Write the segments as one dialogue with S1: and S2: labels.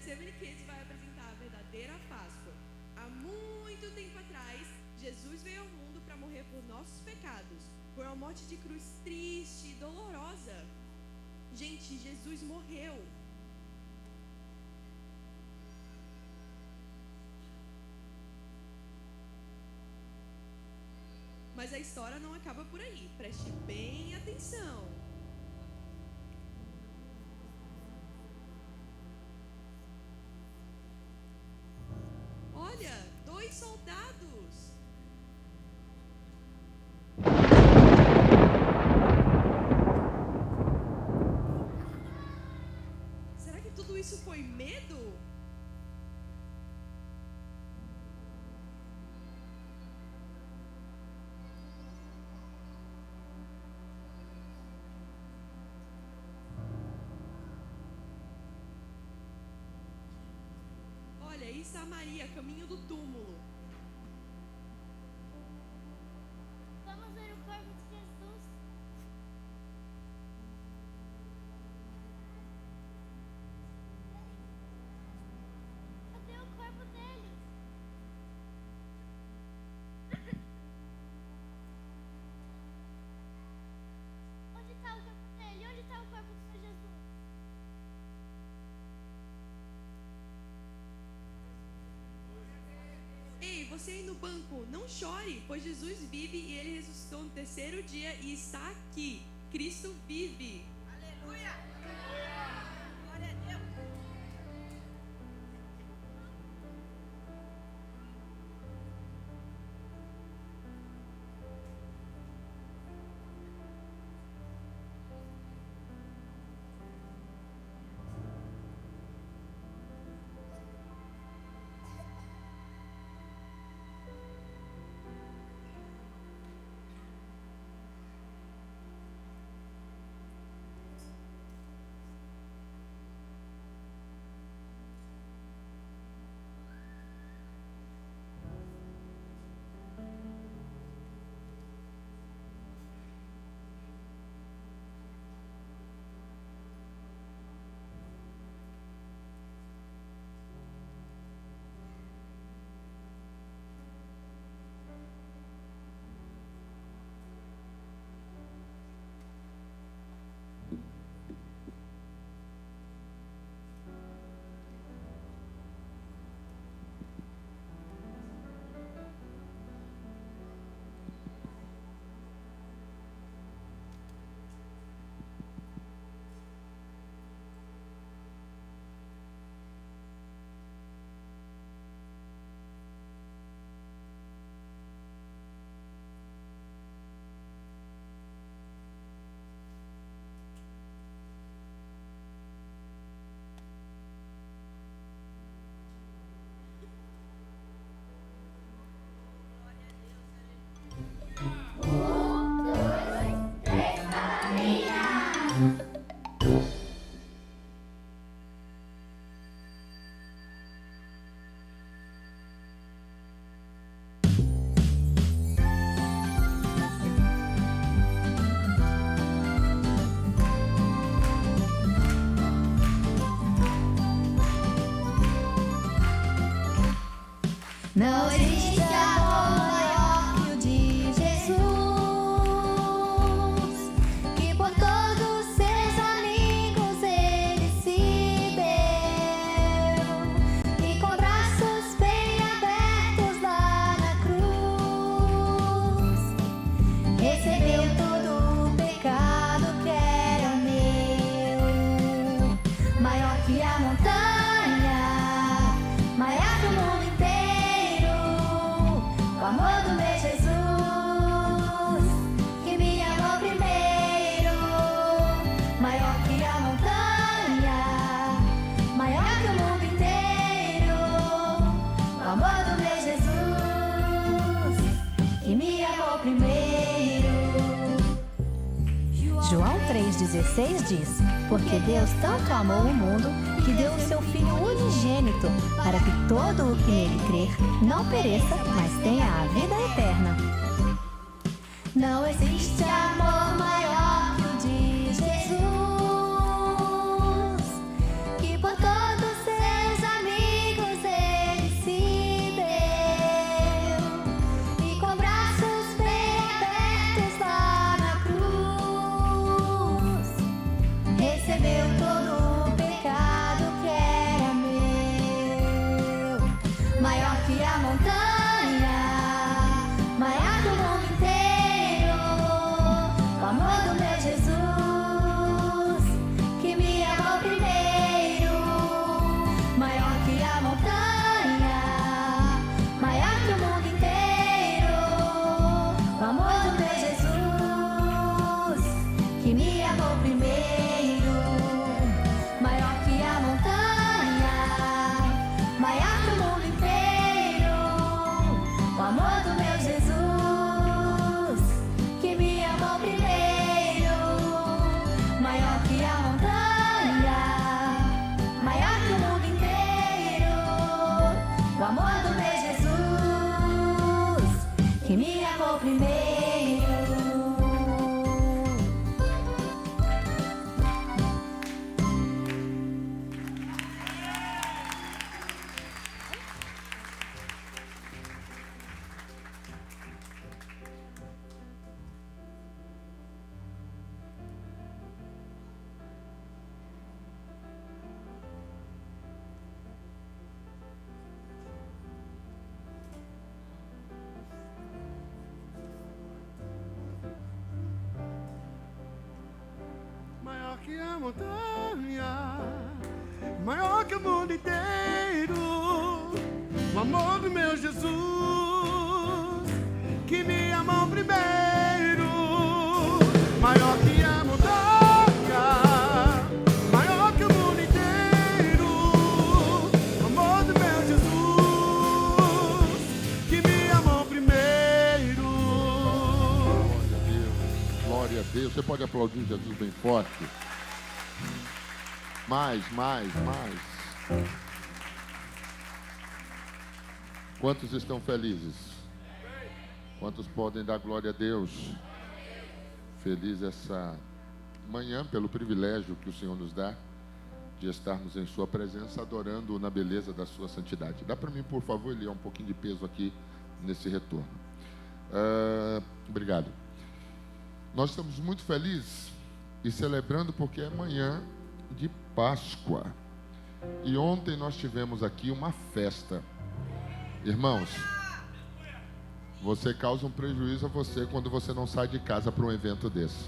S1: Getsemane Kids vai apresentar a verdadeira Páscoa. Há muito tempo atrás, Jesus veio ao mundo para morrer por nossos pecados, por uma morte de cruz triste e dolorosa. Gente, Jesus morreu. Mas a história não acaba por aí. Preste bem atenção. Olha, 2 soldados. Será que tudo isso foi medo? Olha, aí está Maria, caminho do túmulo.
S2: Vamos ver o corpo de Jesus. Cadê o corpo dele? Onde está o corpo dele? Onde está o corpo do Senhor Jesus?
S1: Ei, você aí no banco, não chore, pois Jesus vive e Ele ressuscitou no 3º dia e está aqui. Cristo vive.
S3: Aleluia! Glória a Deus!
S4: Não existe amor maior que o de Jesus, que por todos seus amigos ele se deu, e com braços bem abertos lá na cruz, recebeu todo o pecado que era meu, maior que a montanha, maior que o mundo inteiro. O amor do meu Jesus, que me amou primeiro, maior que a montanha, maior que o mundo inteiro. O amor do meu Jesus, que me amou primeiro.
S5: João 3,16 diz: porque Deus tanto amou o mundo que deu o seu Filho unigênito, para que todo o que nele crer não pereça, mas tenha a vida eterna.
S4: Não existe amor maior que o de Jesus, que por todos seus
S5: que me amou primeiro.
S6: Maior que a montanha, maior que o mundo inteiro, o amor do meu Jesus, que me amou primeiro. Maior que a montanha, maior que o mundo inteiro, o amor do meu Jesus, que me amou primeiro.
S7: Glória a Deus. Você pode aplaudir Jesus bem forte? Mais. Quantos estão felizes? Quantos podem dar glória a Deus? Feliz essa manhã pelo privilégio que o Senhor nos dá de estarmos em sua presença, adorando na beleza da sua santidade. Dá para mim, por favor, Eliel, um pouquinho de peso aqui nesse retorno. Obrigado. Nós estamos muito felizes e celebrando porque é manhã de Páscoa. E ontem nós tivemos aqui uma festa. Irmãos, você causa um prejuízo a você quando você não sai de casa para um evento desse.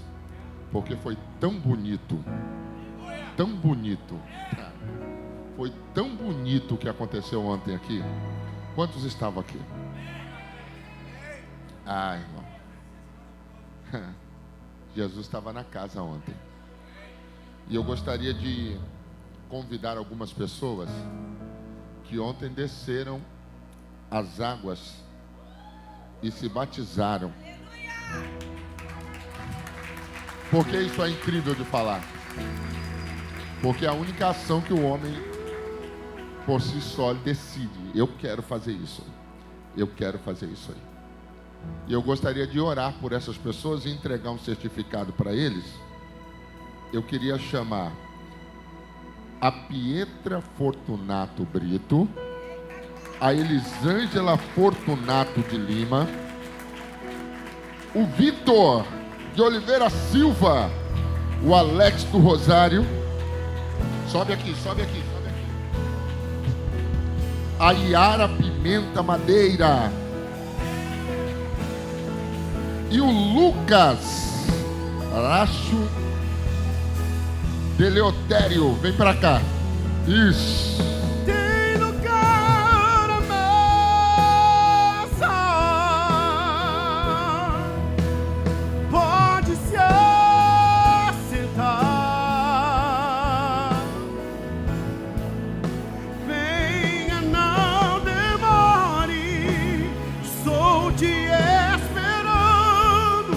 S7: Porque foi tão bonito. Tão bonito. Foi tão bonito o que aconteceu ontem aqui. Quantos estavam aqui? Ah, irmão. Jesus estava na casa ontem. E eu gostaria de convidar algumas pessoas que ontem desceram as águas e se batizaram. Porque isso é incrível de falar. Porque é a única ação que o homem por si só decide. Eu quero fazer isso. Eu quero fazer isso aí. E eu gostaria de orar por essas pessoas e entregar um certificado para eles. Eu queria chamar a Pietra Fortunato Brito, a Elisângela Fortunato de Lima, o Vitor de Oliveira Silva, o Alex do Rosário. Sobe aqui. A Yara Pimenta Madeira. E o Lucas Racho de Leotério. Vem pra cá. Isso.
S6: Tem lugar à mesa, pode se assentar. Venha, não demore, estou te esperando.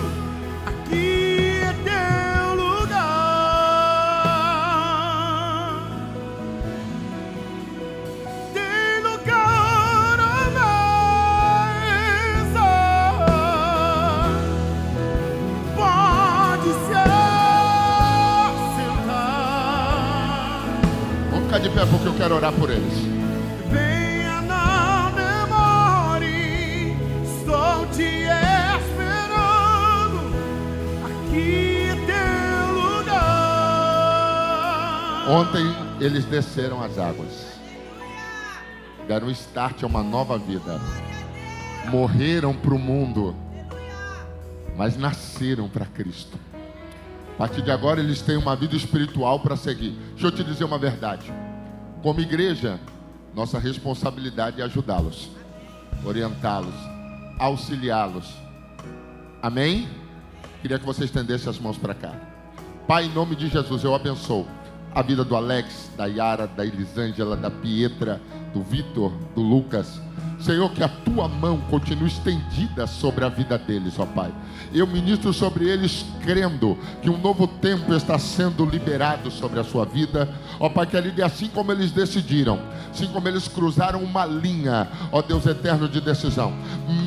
S6: Aqui é teu lugar. Tem lugar à mesa, pode se assentar.
S7: Vamos ficar de pé porque eu quero orar por eles.
S6: Venha, não demore, estou te esperando. Aqui é teu lugar.
S7: Ontem eles desceram as águas. Deram start a uma nova vida. Morreram para o mundo, mas nasceram para Cristo. A partir de agora eles têm uma vida espiritual para seguir. Deixa eu te dizer uma verdade. Como igreja, nossa responsabilidade é ajudá-los, orientá-los, auxiliá-los. Amém? Queria que você estendesse as mãos para cá. Pai, em nome de Jesus, eu abençoo a vida do Alex, da Yara, da Elisângela, da Pietra, do Vitor, do Lucas. Senhor, que a tua mão continue estendida sobre a vida deles, ó Pai. Eu ministro sobre eles crendo que um novo tempo está sendo liberado sobre a sua vida, ó Pai, que ali, assim como eles decidiram, assim como eles cruzaram uma linha, ó Deus eterno de decisão,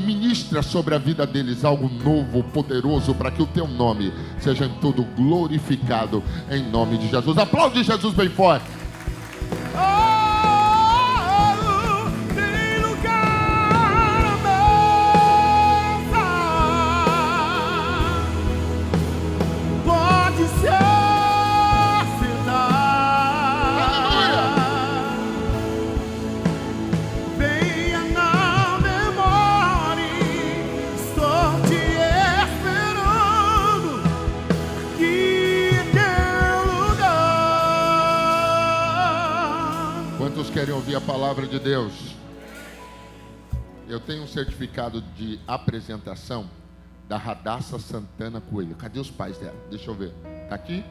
S7: ministra sobre a vida deles algo novo, poderoso, para que o teu nome seja em tudo glorificado, em nome de Jesus. Aplaude Jesus bem forte. Querem ouvir a palavra de Deus? Eu tenho um certificado de apresentação da Radassa Santana Coelho. Cadê os pais dela? Deixa eu ver. Tá aqui?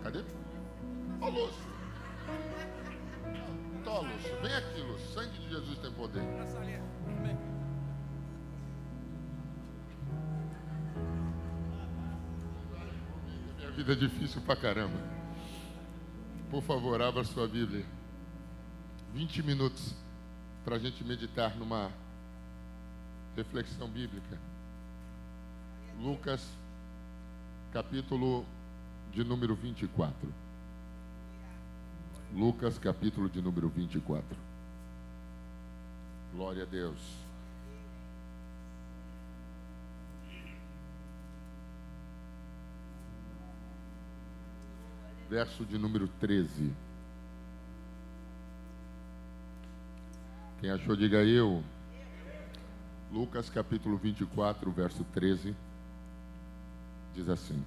S7: Cadê? Ô Lúcio. Tô, Lúcio. Vem aqui, Lúcio. Sangue de Jesus tem poder. Minha vida é difícil pra caramba. Por favor, abra sua Bíblia. 20 minutos para a gente meditar numa reflexão bíblica. Lucas, capítulo de número 24. Lucas, capítulo de número 24. Glória a Deus. Verso de número 13. Quem achou, diga eu. Lucas capítulo 24, verso 13. Diz assim: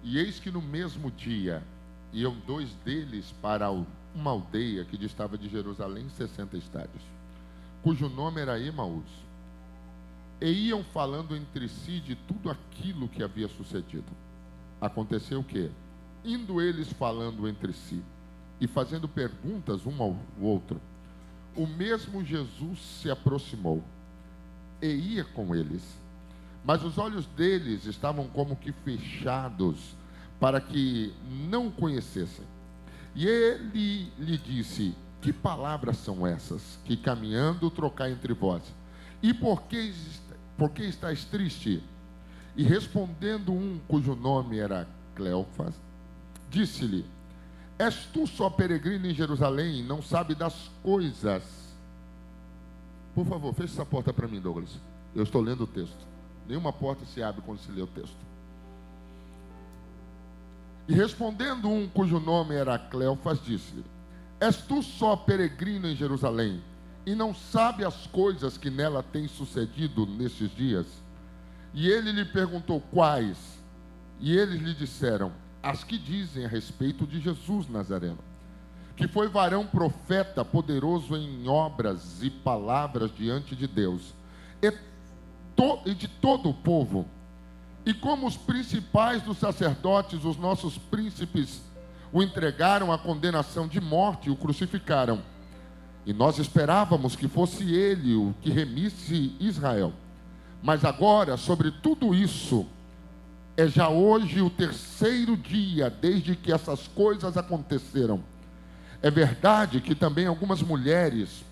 S7: E eis que no mesmo dia iam dois deles para uma aldeia que distava de Jerusalém 60 estádios, cujo nome era Emaús. E iam falando entre si de tudo aquilo que havia sucedido. Aconteceu que, indo eles falando entre si e fazendo perguntas um ao outro, o mesmo Jesus se aproximou e ia com eles, mas os olhos deles estavam como que fechados, para que não o conhecessem. E ele lhe disse: Que palavras são essas que caminhando trocai entre vós? E por que estáis triste? E respondendo um cujo nome era Cleofas, disse-lhe: És tu só peregrino em Jerusalém e não sabe das coisas? Por favor, feche essa porta para mim, Douglas. Eu estou lendo o texto. Nenhuma porta se abre quando se lê o texto. E respondendo um cujo nome era Cleofas, disse-lhe: És tu só peregrino em Jerusalém e não sabe as coisas que nela têm sucedido nestes dias? E ele lhe perguntou: Quais? E eles lhe disseram: As que dizem a respeito de Jesus Nazareno, que foi varão profeta, poderoso em obras e palavras diante de Deus e de todo o povo. E como os principais dos sacerdotes, os nossos príncipes, o entregaram à condenação de morte e o crucificaram. E nós esperávamos que fosse ele o que remisse Israel. Mas agora, sobre tudo isso, é já hoje o terceiro dia desde que essas coisas aconteceram. É verdade que também algumas mulheres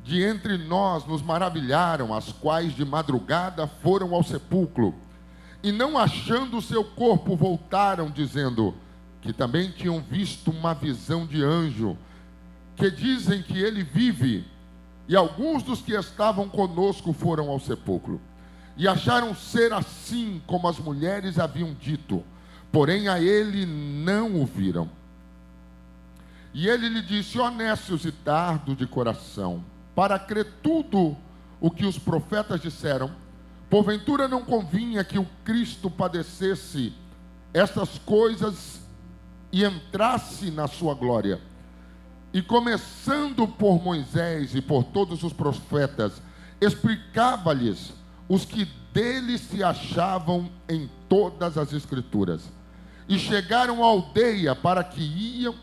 S7: de entre nós nos maravilharam, as quais de madrugada foram ao sepulcro, e não achando o seu corpo voltaram, dizendo que também tinham visto uma visão de anjo, que dizem que ele vive. E alguns dos que estavam conosco foram ao sepulcro, e acharam ser assim como as mulheres haviam dito, porém a ele não o viram. E ele lhe disse: honestos e tardos de coração, para crer tudo o que os profetas disseram, porventura não convinha que o Cristo padecesse estas coisas e entrasse na sua glória? E começando por Moisés e por todos os profetas, explicava-lhes os que dele se achavam em todas as Escrituras. E chegaram à aldeia para que iam,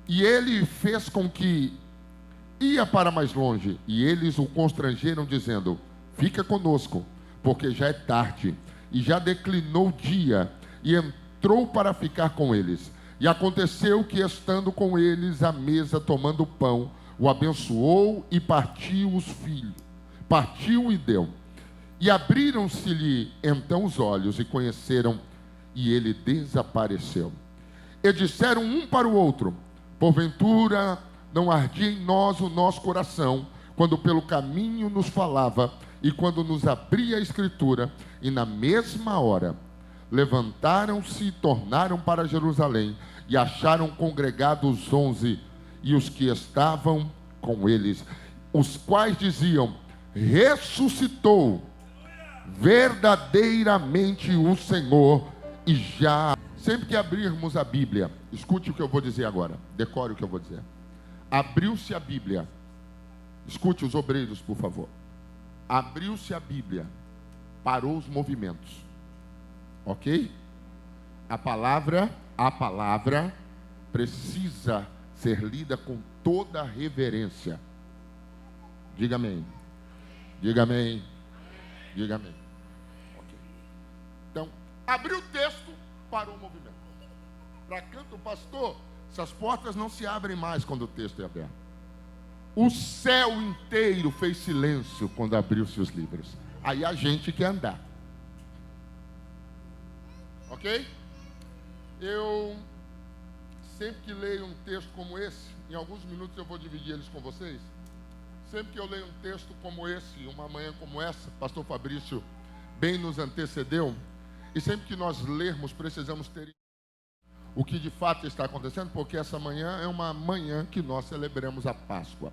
S7: e ele fez com que ia para mais longe, e eles o constrangeram, dizendo: fica conosco, porque já é tarde, e já declinou o dia, e entrou para ficar com eles. E aconteceu que, estando com eles à mesa, tomando o pão, o abençoou e partiu os filhos. Partiu e deu. E abriram-se-lhe então os olhos e conheceram, e ele desapareceu. E disseram um para o outro: porventura não ardia em nós o nosso coração, quando pelo caminho nos falava, e quando nos abria a Escritura? E na mesma hora levantaram-se e tornaram para Jerusalém, e acharam congregados 11, e os que estavam com eles, os quais diziam: ressuscitou verdadeiramente o Senhor, e já... Sempre que abrirmos a Bíblia, escute o que eu vou dizer agora, decore o que eu vou dizer. Abriu-se a Bíblia, escute os obreiros, por favor. Abriu-se a Bíblia, parou os movimentos, ok? A palavra precisa ser lida com toda a reverência. Diga amém. Diga amém. Diga amém. Ok. Então, abriu o texto, parou o movimento. Para canto, pastor, essas portas não se abrem mais quando o texto é aberto. O céu inteiro fez silêncio quando abriu-se os livros. Aí a gente quer andar. Ok? Eu sempre que leio um texto como esse, em alguns minutos eu vou dividir eles com vocês. Sempre que eu leio um texto como esse, uma manhã como essa, pastor Fabrício bem nos antecedeu, e sempre que nós lermos, precisamos ter o que de fato está acontecendo, porque essa manhã é uma manhã que nós celebramos a Páscoa.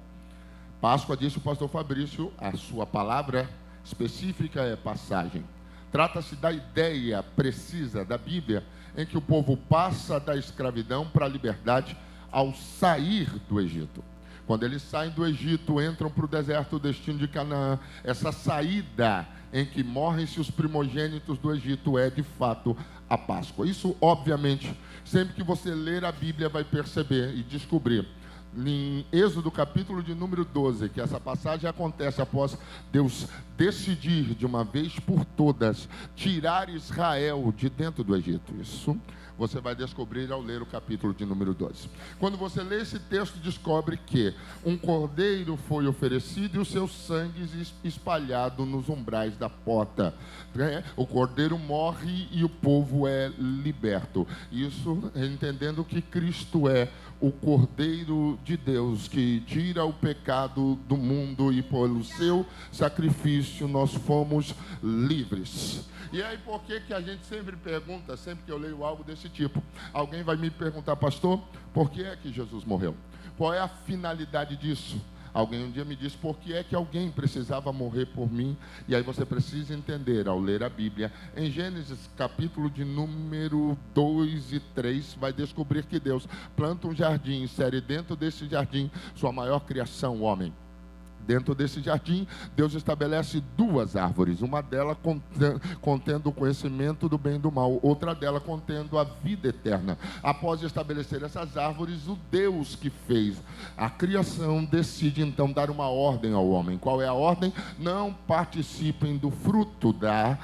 S7: Páscoa, disse o pastor Fabrício, a sua palavra específica é passagem. Trata-se da ideia precisa da Bíblia, em que o povo passa da escravidão para a liberdade ao sair do Egito. Quando eles saem do Egito, entram para o deserto, o destino de Canaã. Essa saída em que morrem-se os primogênitos do Egito é, de fato, a Páscoa. Isso, obviamente, sempre que você ler a Bíblia vai perceber e descobrir. Em Êxodo capítulo de número 12, que essa passagem acontece após Deus decidir de uma vez por todas tirar Israel de dentro do Egito. Isso você vai descobrir ao ler o capítulo de número 12. Quando você lê esse texto, descobre que um cordeiro foi oferecido e o seu sangue espalhado nos umbrais da porta. O cordeiro morre e o povo é liberto. Isso entendendo que Cristo é o Cordeiro de Deus que tira o pecado do mundo, e pelo seu sacrifício nós fomos livres. E aí, por que a gente sempre pergunta, sempre que eu leio algo desse tipo, alguém vai me perguntar: pastor, por que é que Jesus morreu? Qual é a finalidade disso? Alguém um dia me disse: por que é que alguém precisava morrer por mim? E aí você precisa entender, ao ler a Bíblia, em Gênesis capítulo de número 2 e 3, vai descobrir que Deus planta um jardim, insere dentro desse jardim sua maior criação, o homem. Dentro desse jardim, Deus estabelece duas árvores, uma delas contendo o conhecimento do bem e do mal, outra dela contendo a vida eterna. Após estabelecer essas árvores, o Deus que fez a criação decide então dar uma ordem ao homem. Qual é a ordem? Não participem do fruto da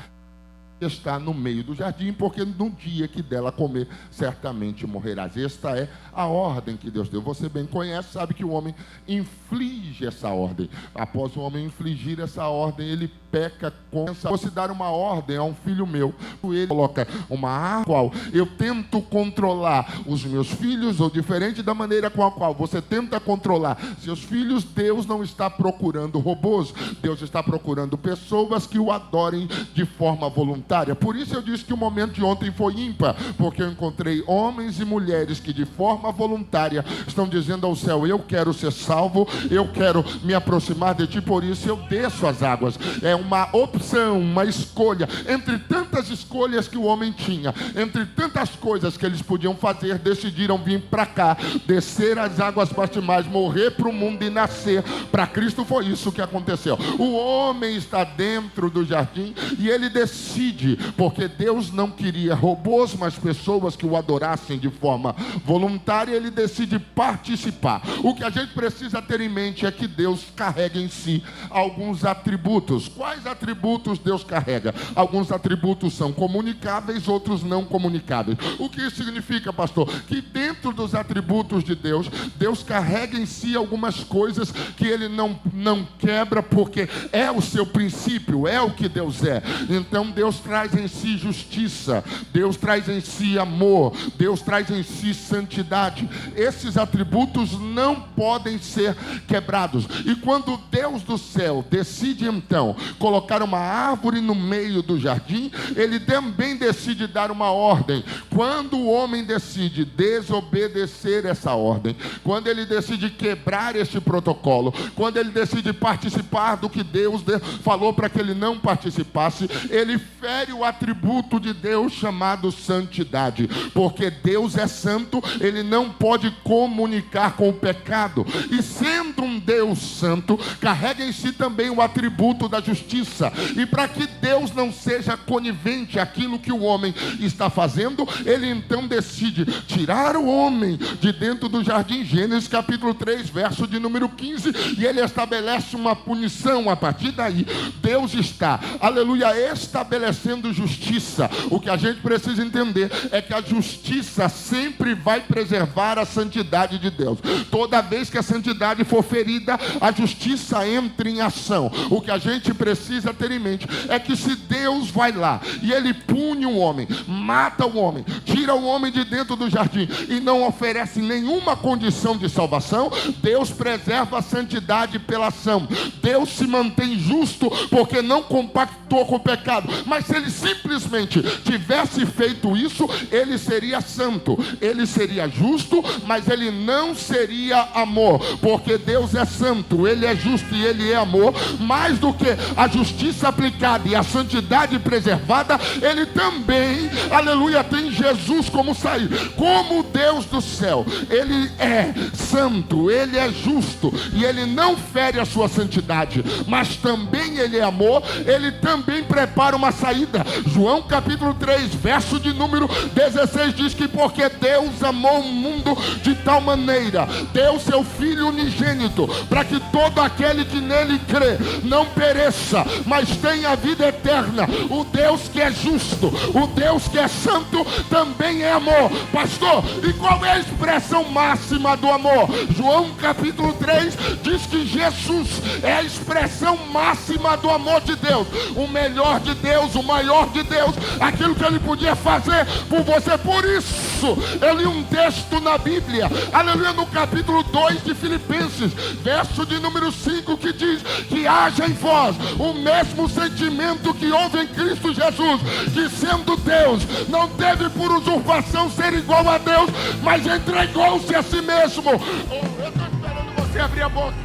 S7: está no meio do jardim, porque no dia que dela comer, certamente morrerás. Esta é a ordem que Deus deu. Você bem conhece, sabe que o homem inflige essa ordem. Após o homem infligir essa ordem, ele peca com essa. Vou dar uma ordem a um filho meu, ele coloca uma arma, qual eu tento controlar os meus filhos, ou diferente da maneira com a qual você tenta controlar seus filhos. Deus não está procurando robôs, Deus está procurando pessoas que o adorem de forma voluntária. Por isso eu disse que o momento de ontem foi ímpar, porque eu encontrei homens e mulheres que de forma voluntária estão dizendo ao céu: eu quero ser salvo, eu quero me aproximar de ti, por isso eu desço as águas. É uma opção, uma escolha, entre tantas escolhas que o homem tinha, entre tantas coisas que eles podiam fazer, decidiram vir para cá, descer as águas batimais, morrer para o mundo e nascer para Cristo. Foi isso que aconteceu. O homem está dentro do jardim e ele decide decide, porque Deus não queria robôs, mas pessoas que o adorassem de forma voluntária, ele decide participar. O que a gente precisa ter em mente é que Deus carrega em si alguns atributos. Quais atributos Deus carrega? Alguns atributos são comunicáveis, outros não comunicáveis. O que isso significa, pastor? Que dentro dos atributos de Deus, Deus carrega em si algumas coisas que ele não quebra, porque é o seu princípio, é o que Deus é. Então Deus traz em si justiça, Deus traz em si amor, Deus traz em si santidade. Esses atributos não podem ser quebrados. E quando Deus do céu decide então colocar uma árvore no meio do jardim, ele também decide dar uma ordem. Quando o homem decide desobedecer essa ordem, quando ele decide quebrar este protocolo, quando ele decide participar do que Deus falou para que ele não participasse, ele fere o atributo de Deus chamado santidade, porque Deus é santo, ele não pode comunicar com o pecado, e sendo um Deus santo, carrega em si também o atributo da justiça. E para que Deus não seja conivente àquilo que o homem está fazendo, ele então decide tirar o homem de dentro do jardim. Gênesis capítulo 3, verso de número 15, e ele estabelece uma punição. A partir daí, Deus está, aleluia, estabelecendo justiça. O que a gente precisa entender é que a justiça sempre vai preservar a santidade de Deus. Toda vez que a santidade for ferida, a justiça entra em ação. O que a gente precisa ter em mente é que se Deus vai lá e ele pune o homem, mata o homem, tira o homem de dentro do jardim e não oferece nenhuma condição de salvação, Deus preserva a santidade pela ação. Deus se mantém justo porque não compactou com o pecado. Mas se ele simplesmente tivesse feito isso, ele seria santo, ele seria justo, mas ele não seria amor, porque Deus é santo, ele é justo e ele é amor. Mais do que a justiça aplicada e a santidade preservada, ele também, aleluia, tem Jesus como saída. Como Deus do céu, ele é santo, ele é justo e ele não fere a sua santidade, mas também ele é amor, ele também prepara uma saída. João capítulo 3, verso de número 16 diz que porque Deus amou o mundo de tal maneira, deu seu Filho unigênito, para que todo aquele que nele crê não pereça, mas tenha a vida eterna. O Deus que é justo, o Deus que é santo, também é amor. Pastor, e qual é a expressão máxima do amor? João capítulo 3 diz que Jesus é a expressão máxima do amor de Deus, o melhor de Deus, o maior de Deus, aquilo que ele podia fazer por você. Por isso, eu li um texto na Bíblia, aleluia, no capítulo 2 de Filipenses, verso de número 5, que diz que haja em vós o mesmo sentimento que houve em Cristo Jesus, que sendo Deus, não teve por usurpação ser igual a Deus, mas entregou-se a si mesmo. Eu estou esperando você abrir a boca.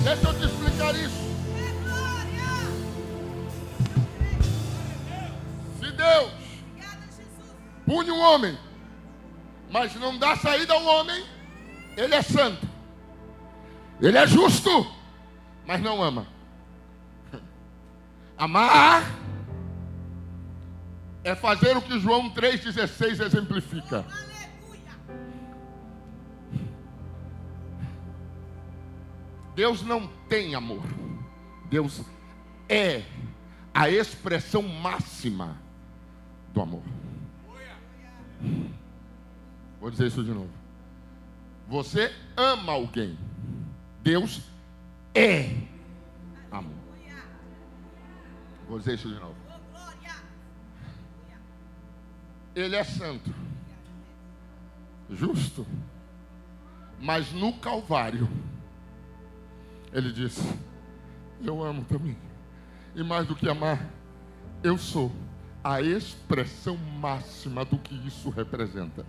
S7: Deixa eu te explicar isso. Se Deus pune um homem, mas não dá saída ao homem, ele é santo, ele é justo, mas não ama. Amar é fazer o que João 3,16 exemplifica. Deus não tem amor. Deus é a expressão máxima do amor. Vou dizer isso de novo. Você ama alguém. Deus é amor. Vou dizer isso de novo. Ele é santo, justo, mas no Calvário ele disse: eu amo também, e mais do que amar, eu sou a expressão máxima do que isso representa.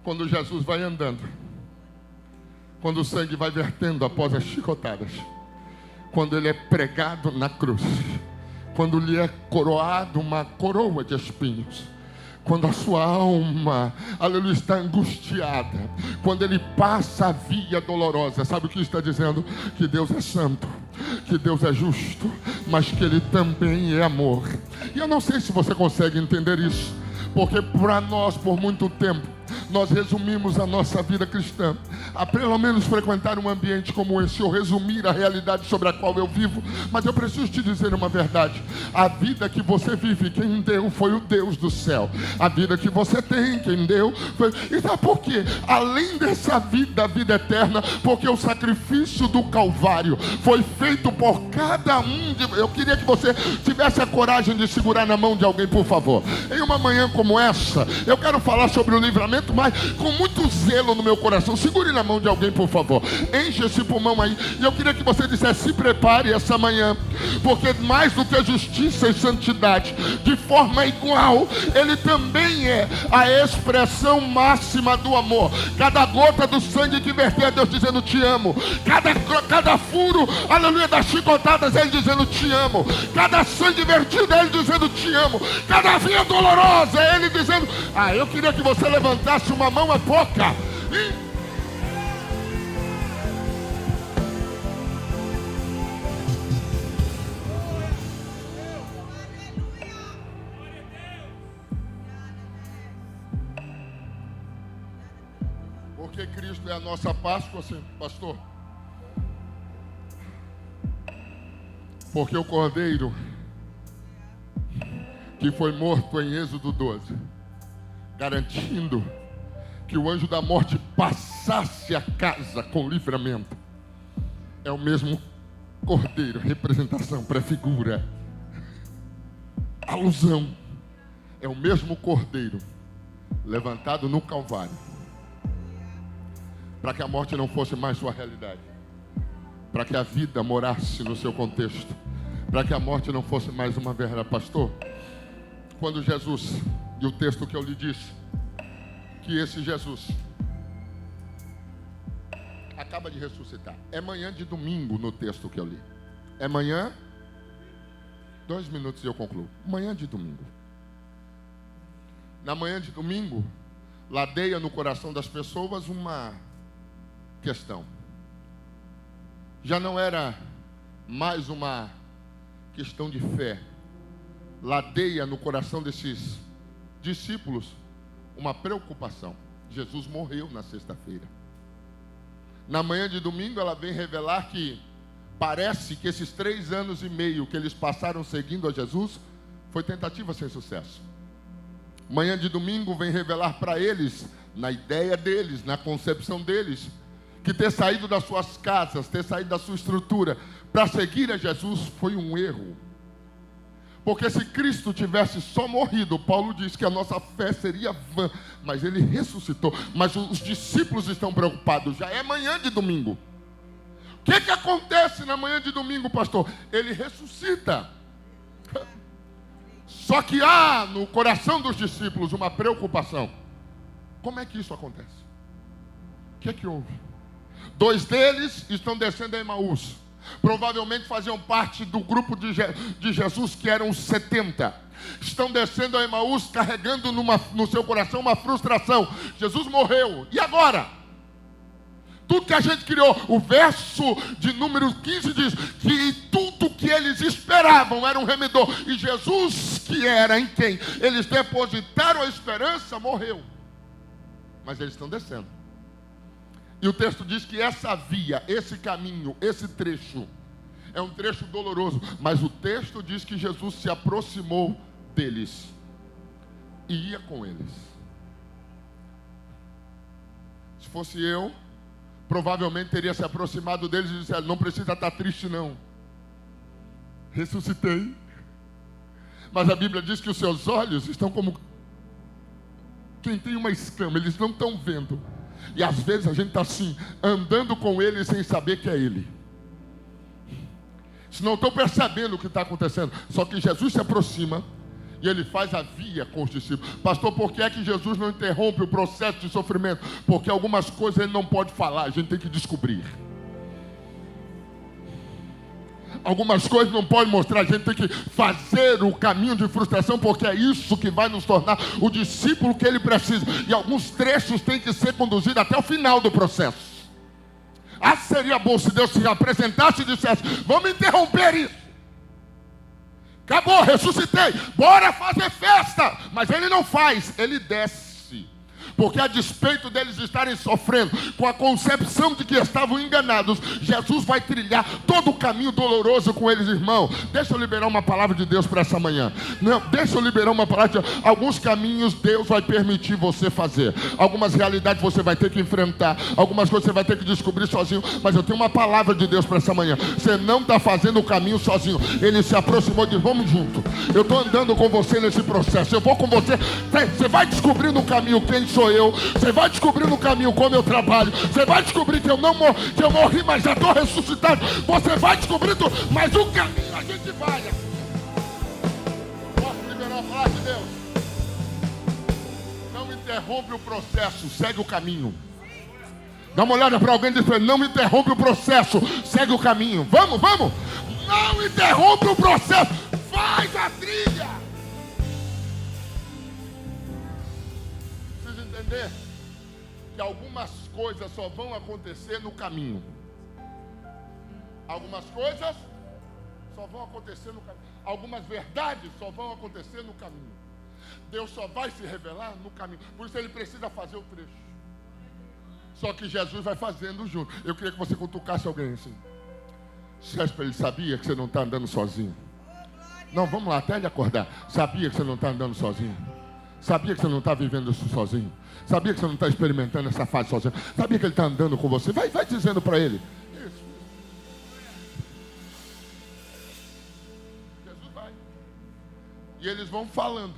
S7: Quando Jesus vai andando, quando o sangue vai vertendo após as chicotadas, quando ele é pregado na cruz, quando lhe é coroado uma coroa de espinhos, quando a sua alma, aleluia, está angustiada, quando ele passa a via dolorosa, sabe o que está dizendo? Que Deus é santo, que Deus é justo, mas que Ele também é amor. E eu não sei se você consegue entender isso, porque para nós, por muito tempo, nós resumimos a nossa vida cristã a pelo menos frequentar um ambiente como esse, ou resumir a realidade sobre a qual eu vivo. Mas eu preciso te dizer uma verdade: a vida que você vive, quem deu foi o Deus do céu. A vida que você tem, quem deu foi... E sabe por quê? Além dessa vida, a vida eterna, porque o sacrifício do Calvário foi feito por cada um de... Eu queria que você tivesse a coragem de segurar na mão de alguém, por favor. Em uma manhã como essa, eu quero falar sobre o livramento, mas com muito zelo no meu coração. Segure na mão de alguém, por favor. Enche esse pulmão aí. E eu queria que você dissesse: se prepare essa manhã, porque mais do que justiça e santidade, de forma igual, Ele também é a expressão máxima do amor. Cada gota do sangue que verter é Deus dizendo: te amo. Cada furo, aleluia, das chicotadas é Ele dizendo: te amo. Cada sangue vertido é Ele dizendo: te amo. Cada via dolorosa é Ele dizendo... eu queria que você levantasse uma mão, é pouca. Porque Cristo é a nossa Páscoa, pastor. Porque o Cordeiro que foi morto em Êxodo 12, garantindo que o anjo da morte passasse a casa com livramento, é o mesmo Cordeiro, representação, prefigura, alusão. É o mesmo Cordeiro levantado no Calvário, para que a morte não fosse mais sua realidade, para que a vida morasse no seu contexto, para que a morte não fosse mais uma verdade. Pastor, quando Jesus, e o texto que eu lhe disse, que esse Jesus acaba de ressuscitar, é manhã de domingo no texto que eu li, é manhã, 2 minutos e eu concluo, manhã de domingo. Na manhã de domingo, ladeia no coração das pessoas uma questão. Já não era mais uma questão de fé, ladeia no coração desses discípulos uma preocupação. Jesus morreu na sexta-feira. Na manhã de domingo ela vem revelar que parece que esses 3 anos e meio que eles passaram seguindo a Jesus foi tentativa sem sucesso. Manhã de domingo vem revelar para eles, na ideia deles, na concepção deles, que ter saído das suas casas, ter saído da sua estrutura para seguir a Jesus foi um erro. Porque se Cristo tivesse só morrido, Paulo diz que a nossa fé seria vã, mas Ele ressuscitou. Mas os discípulos estão preocupados, já é manhã de domingo. O que acontece na manhã de domingo, pastor? Ele ressuscita. Só que há no coração dos discípulos uma preocupação. Como é que isso acontece? O que houve? 2 deles estão descendo a Emaús. Provavelmente faziam parte do grupo de Jesus, que eram os 70. Estão descendo a Emaús carregando no seu coração uma frustração. Jesus morreu, e agora? Tudo que a gente criou. O verso de número 15 diz que tudo que eles esperavam era um remedor. E Jesus, que era em quem eles depositaram a esperança, morreu. Mas eles estão descendo. E o texto diz que essa via, esse caminho, esse trecho, é um trecho doloroso. Mas o texto diz que Jesus se aproximou deles e ia com eles. Se fosse eu, provavelmente teria se aproximado deles e disse: não precisa estar triste não, ressuscitei. Mas a Bíblia diz que os seus olhos estão como quem tem uma escama, eles não estão vendo. E às vezes a gente está assim, andando com Ele sem saber que é Ele. Se não estou percebendo o que está acontecendo. Só que Jesus se aproxima e Ele faz a via com os discípulos. Pastor, por que é que Jesus não interrompe o processo de sofrimento? Porque algumas coisas Ele não pode falar, a gente tem que descobrir. Algumas coisas não pode mostrar, a gente tem que fazer o caminho de frustração, porque é isso que vai nos tornar o discípulo que Ele precisa. E alguns trechos têm que ser conduzidos até o final do processo. Seria bom se Deus se apresentasse e dissesse: vamos interromper isso. Acabou, ressuscitei, bora fazer festa. Mas ele não faz, ele desce. Porque a despeito deles estarem sofrendo com a concepção de que estavam enganados, Jesus vai trilhar todo o caminho doloroso com eles, irmão. Deixa eu liberar uma palavra de Deus para essa manhã. Não, deixa eu liberar uma palavra de... Alguns caminhos Deus vai permitir você fazer. Algumas realidades você vai ter que enfrentar. Algumas coisas você vai ter que descobrir sozinho. Mas eu tenho uma palavra de Deus para essa manhã. Você não está fazendo o caminho sozinho. Ele se aproximou e disse: vamos junto. Eu estou andando com você nesse processo. Eu vou com você. Você vai descobrir no caminho quem sou eu. Você vai descobrir no caminho como eu trabalho. Você vai descobrir que eu morri, mas já estou ressuscitado. Você vai descobrir tudo. Mas o caminho a gente vai. Posso liberar a palavra de Deus? Não interrompe o processo, segue o caminho. Dá uma olhada para alguém e diz: não interrompe o processo, segue o caminho. Vamos. Não interrompe o processo, faz a trilha. Que algumas coisas só vão acontecer no caminho. Algumas coisas só vão acontecer no caminho. Algumas verdades só vão acontecer no caminho. Deus só vai se revelar no caminho. Por isso ele precisa fazer o trecho. Só que Jesus vai fazendo junto. Eu queria que você cutucasse alguém assim. César, ele sabia que você não está andando sozinho. Não, vamos lá, até ele acordar. Sabia que você não está andando sozinho. Sabia que você não está vivendo isso sozinho. Sabia que você não está experimentando essa fase sozinho. Sabia que ele está andando com você. Vai dizendo para ele. Isso. Jesus vai. E eles vão falando.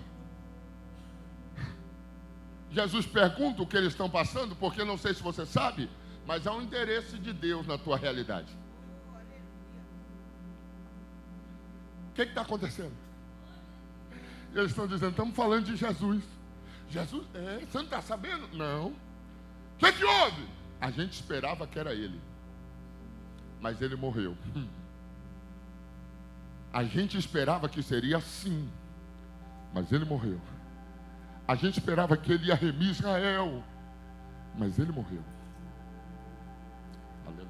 S7: Jesus pergunta o que eles estão passando, porque não sei se você sabe, mas há um interesse de Deus na tua realidade. O que está acontecendo? Eles estão dizendo: estamos falando de Jesus. Jesus, você não está sabendo? Não. O que houve? A gente esperava que era ele, mas ele morreu. A gente esperava que seria assim, mas ele morreu. A gente esperava que ele ia remir Israel, mas ele morreu. Aleluia.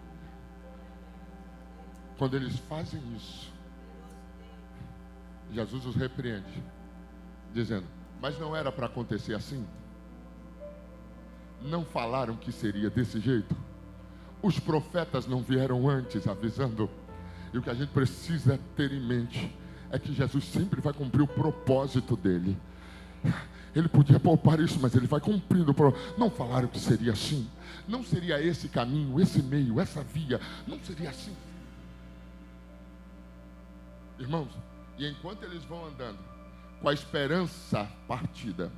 S7: Quando eles fazem isso, Jesus os repreende, dizendo: mas não era para acontecer assim? Não falaram que seria desse jeito? Os profetas não vieram antes avisando? E o que a gente precisa ter em mente é que Jesus sempre vai cumprir o propósito dele. Ele podia poupar isso, mas ele vai cumprindo o propósito. Não falaram que seria assim? Não seria esse caminho, esse meio, essa via? Não seria assim? Irmãos, e enquanto eles vão andando com a esperança partida,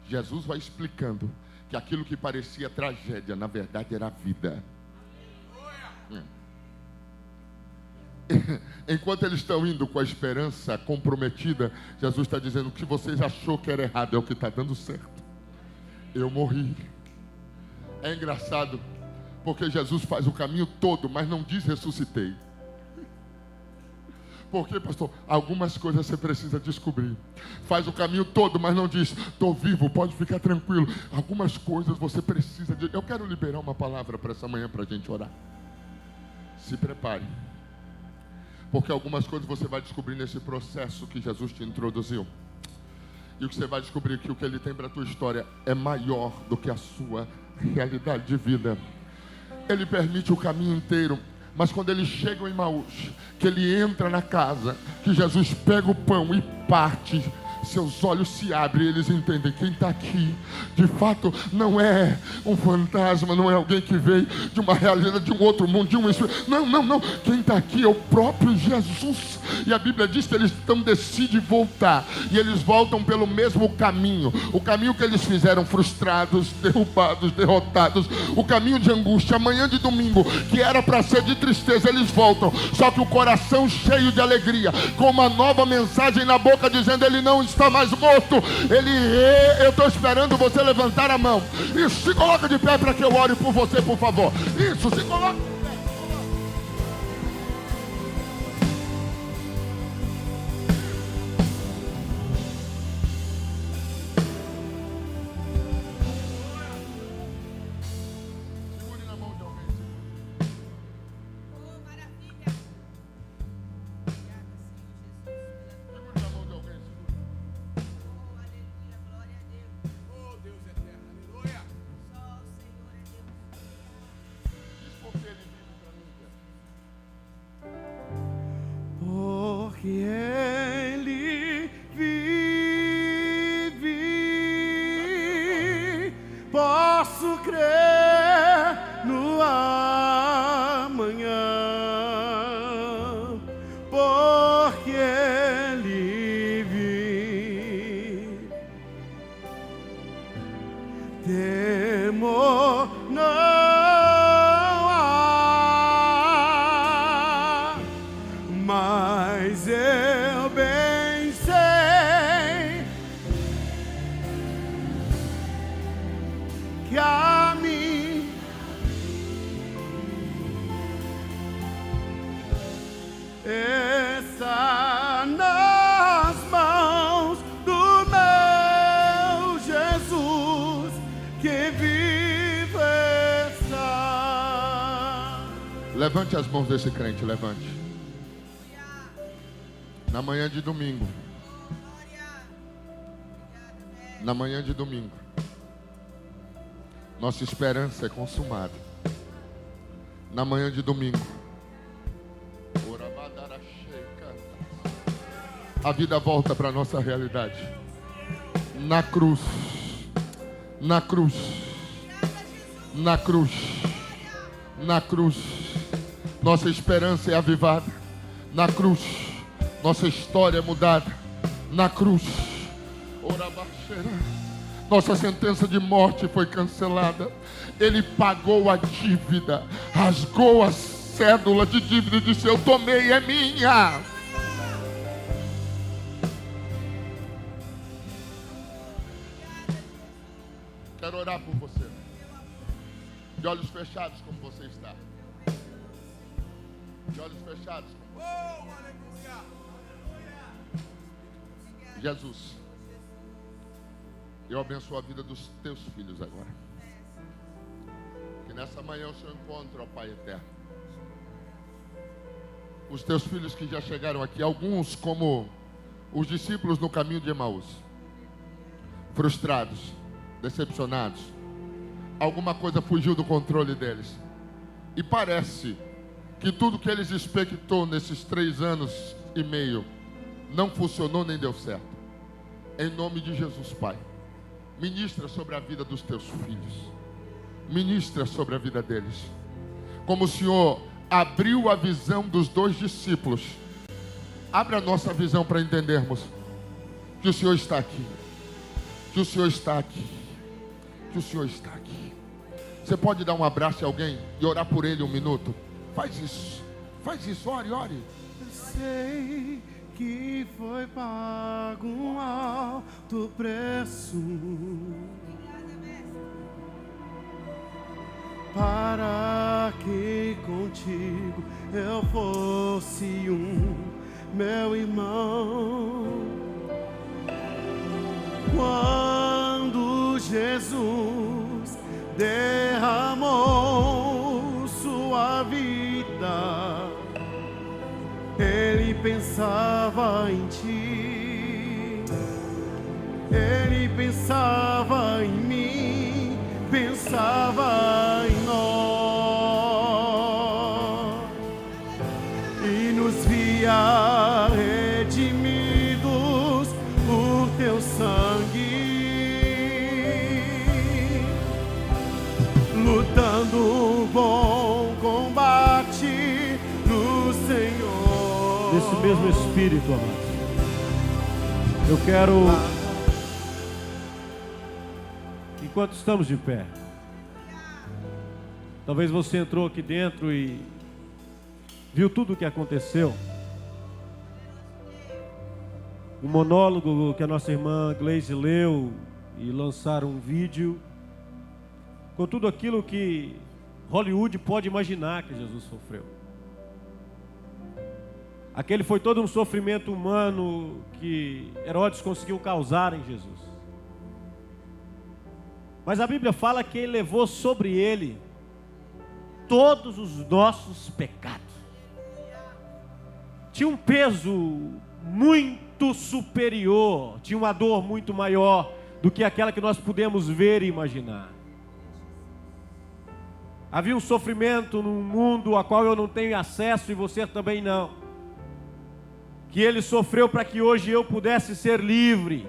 S7: Jesus vai explicando que aquilo que parecia tragédia, na verdade era vida. Enquanto eles estão indo com a esperança comprometida, Jesus está dizendo: o que vocês achou que era errado é o que está dando certo. Eu morri. É engraçado, porque Jesus faz o caminho todo, mas não diz ressuscitei. Porque, pastor, algumas coisas você precisa descobrir. Faz o caminho todo, mas não diz: estou vivo, pode ficar tranquilo. Algumas coisas você precisa de... Eu quero liberar uma palavra para essa manhã, para a gente orar. Se prepare. Porque algumas coisas você vai descobrir nesse processo que Jesus te introduziu. E o que você vai descobrir é que o que ele tem para a tua história é maior do que a sua realidade de vida. Ele permite o caminho inteiro. Mas quando eles chegam em Emaús, que ele entra na casa, que Jesus pega o pão e parte, seus olhos se abrem e eles entendem: quem está aqui, de fato, não é um fantasma, não é alguém que veio de uma realidade, de um outro mundo, de um espírito. Não. Quem está aqui é o próprio Jesus. E a Bíblia diz que eles decidem voltar. E eles voltam pelo mesmo caminho. O caminho que eles fizeram frustrados, derrubados, derrotados. O caminho de angústia, amanhã de domingo, que era para ser de tristeza, eles voltam. Só que o coração cheio de alegria, com uma nova mensagem na boca, dizendo: ele não está mais morto. Eu estou esperando você levantar a mão. Isso, se coloca de pé para que eu ore por você, por favor. Isso, se coloca. Levante as mãos desse crente, levante. Na manhã de domingo. Na manhã de domingo. Nossa esperança é consumada. Na manhã de domingo. A vida volta para a nossa realidade. Na cruz. Na cruz. Na cruz. Na cruz. Nossa esperança é avivada. Na cruz. Nossa história é mudada. Na cruz. Nossa sentença de morte foi cancelada. Ele pagou a dívida. Rasgou a cédula de dívida e disse: eu tomei, é minha. Quero orar por você. De olhos fechados como você está. De olhos fechados como você está. Jesus, eu abençoo a vida dos teus filhos agora. Que nessa manhã o Senhor encontre, ó Pai eterno, os teus filhos que já chegaram aqui, alguns como os discípulos no caminho de Emaús, frustrados, decepcionados. Alguma coisa fugiu do controle deles. E parece que tudo que eles expectou nesses 3 anos e meio não funcionou nem deu certo. Em nome de Jesus, Pai, ministra sobre a vida dos teus filhos. Ministra sobre a vida deles. Como o Senhor abriu a visão dos 2 discípulos, abre a nossa visão para entendermos que o Senhor está aqui. Que o Senhor está aqui. Que o Senhor está aqui. Você pode dar um abraço a alguém e orar por ele 1 minuto? Faz isso. Faz isso. Ore, ore.
S6: Eu sei que foi pago um alto preço para que contigo eu fosse meu irmão. Quando Jesus derramou sua vida, Ele pensava em ti, Ele pensava em mim, pensava em nós, e nos via redimidos por teu sangue, lutando um bom combate no Senhor.
S8: Nesse mesmo espírito, amados, eu quero, enquanto estamos de pé, talvez você entrou aqui dentro e viu tudo o que aconteceu. O monólogo que a nossa irmã Gleise leu e lançaram um vídeo com tudo aquilo que Hollywood pode imaginar que Jesus sofreu. Aquele foi todo um sofrimento humano que Herodes conseguiu causar em Jesus. Mas a Bíblia fala que ele levou sobre ele todos os nossos pecados. Tinha um peso muito superior, tinha uma dor muito maior do que aquela que nós podemos ver e imaginar. Havia um sofrimento num mundo a qual eu não tenho acesso e você também não, que ele sofreu para que hoje eu pudesse ser livre,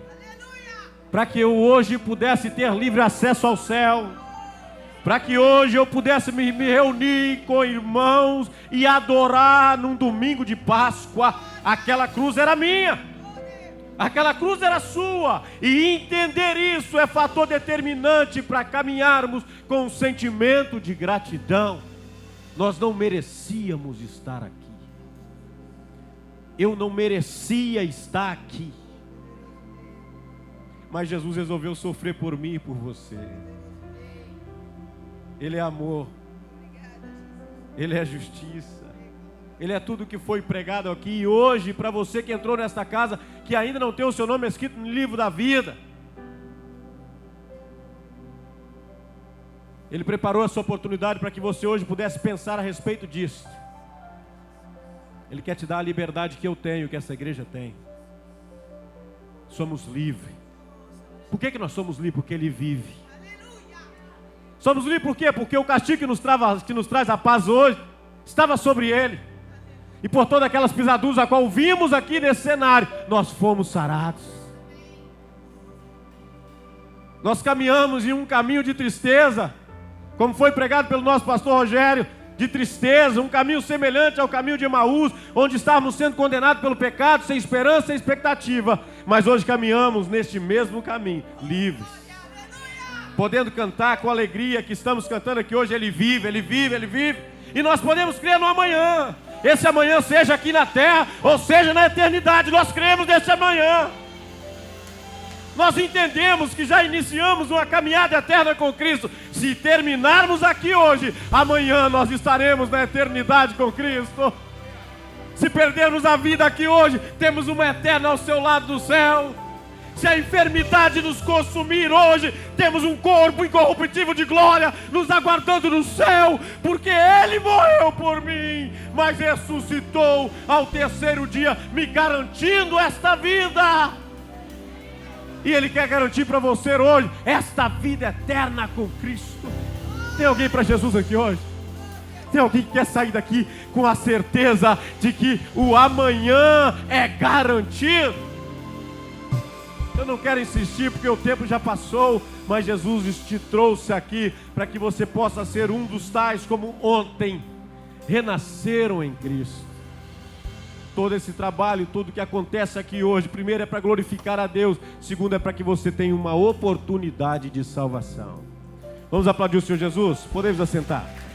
S8: para que eu hoje pudesse ter livre acesso ao céu, para que hoje eu pudesse me reunir com irmãos e adorar num domingo de Páscoa. Aquela cruz era minha, aquela cruz era sua, e entender isso é fator determinante para caminharmos com um sentimento de gratidão. Nós não merecíamos estar aqui. Eu não merecia estar aqui, mas Jesus resolveu sofrer por mim e por você. Ele é amor, Ele é justiça, Ele é tudo que foi pregado aqui. E hoje, para você que entrou nesta casa, que ainda não tem o seu nome escrito no livro da vida, Ele preparou essa oportunidade para que você hoje pudesse pensar a respeito disso. Ele quer te dar a liberdade que eu tenho, que essa igreja tem. Somos livres. Por que nós somos livres? Porque Ele vive. Somos livres por quê? Porque o castigo que nos traz a paz hoje estava sobre Ele. E por todas aquelas pisaduras a qual vimos aqui nesse cenário, nós fomos sarados. Nós caminhamos em um caminho de tristeza, como foi pregado pelo nosso pastor Rogério, de tristeza, um caminho semelhante ao caminho de Emaús, onde estávamos sendo condenados pelo pecado, sem esperança, sem expectativa. Mas hoje caminhamos neste mesmo caminho, livres. Podendo cantar com alegria que estamos cantando aqui hoje, Ele vive, Ele vive, Ele vive. E nós podemos crer no amanhã. Esse amanhã seja aqui na terra, ou seja na eternidade. Nós cremos nesse amanhã. Nós entendemos que já iniciamos uma caminhada eterna com Cristo. Se terminarmos aqui hoje, amanhã nós estaremos na eternidade com Cristo. Se perdermos a vida aqui hoje, temos uma eterna ao seu lado do céu. Se a enfermidade nos consumir hoje, temos um corpo incorruptível de glória nos aguardando no céu, porque Ele morreu por mim, mas ressuscitou ao terceiro dia, me garantindo esta vida. E Ele quer garantir para você hoje esta vida eterna com Cristo. Tem alguém para Jesus aqui hoje? Tem alguém que quer sair daqui com a certeza de que o amanhã é garantido? Eu não quero insistir porque o tempo já passou, mas Jesus te trouxe aqui para que você possa ser um dos tais como ontem renasceram em Cristo. Todo esse trabalho, tudo que acontece aqui hoje, primeiro é para glorificar a Deus, segundo é para que você tenha uma oportunidade de salvação. Vamos aplaudir o Senhor Jesus? Podemos assentar.